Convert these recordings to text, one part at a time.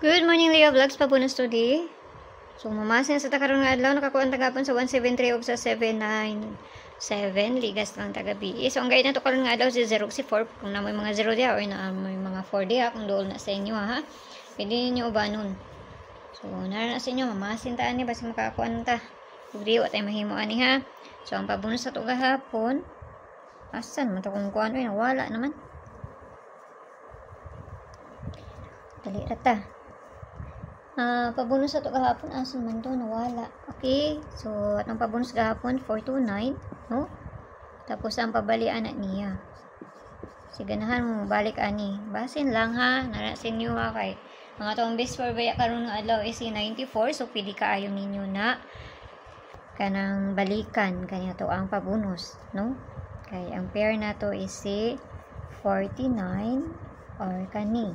Good morning, Leo Vlogs. Pabunos today. So, mamasin sa takaroon nga adlaw. Nakakuha ang tagapon sa 173 o sa 797. Ligas lang tagabi. So, ang guide na to karoon nga adlaw si 0 si 4. Kung na may mga 0 dia or na may mga 4 dia. Kung dool na sa inyo ha. Pwede ninyo ubanon. So, naroon na sa inyo. Mamasin taan niya. Basta makakuha ta. Hindi, wa tayo mahimo ani ha. So, ang pabunos sa to gahapon. Asan? Mata kung kuha ano. Wala naman. Dali rata. Pabonus sa ito kahapon, asan man to, nawala. Okay, so, atong pabonus kahapon, 429, no? Tapos, ang pabalian na niya. Siganahan mo, balik ani. Basin lang ha, narasin nyo ha, kay mga itong best for baya karoon nga adlaw is 94, so pili ka ayaw ninyo na kanang balikan, kanya to ang pabonus, no? Kay, ang pair na to is 49 or kani.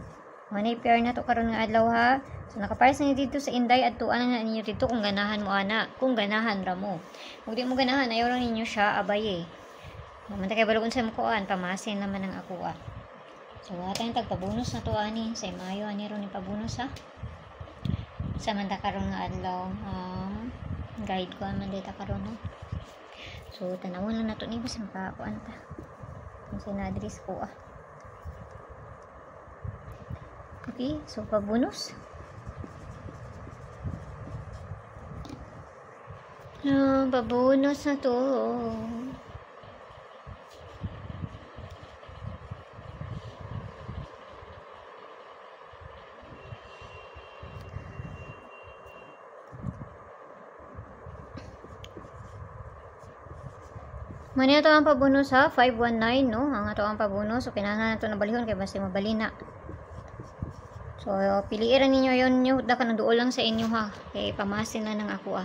Mga pair na to karon nga adlaw ha. So nakapares na dito sa Inday at tuan na ninyo dito kung ganahan mo ana, kung ganahan ra mo. Kung di mo ganahan ayaw ra ninyo siya abay eh. Naman ta kay balogon sa mukuan, pamasin naman ang akuha. So atay tagpabonus na to ani sa Mayo ani ron ni pabonus ha. Samanta karon nga adlaw guide ko man data karon no. So tanawon lang nato ni basta makakuan ta. Kung sinadris ko Okay, so pabonus. Pabonus na to. Mani ito ang pabonus ha, 519 no, ang ito ang pabonus. So kinahanglan nato na balihon kay basta mabali na. So piliin ninyo yon nyo, da ka nanduol lang sa inyo ha, kay pamasin na ng ako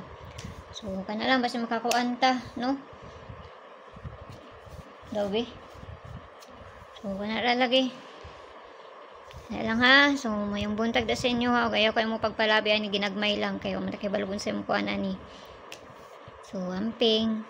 So kana lang basta makakuan ta no. Dawi. So kana ra lagi. Na lang ha. So mayong buntag da sa inyo ha, gayo kayo mo pagpalabi ani ginagmay lang kayo, mata kay balugon sa mo kuan ani. So amping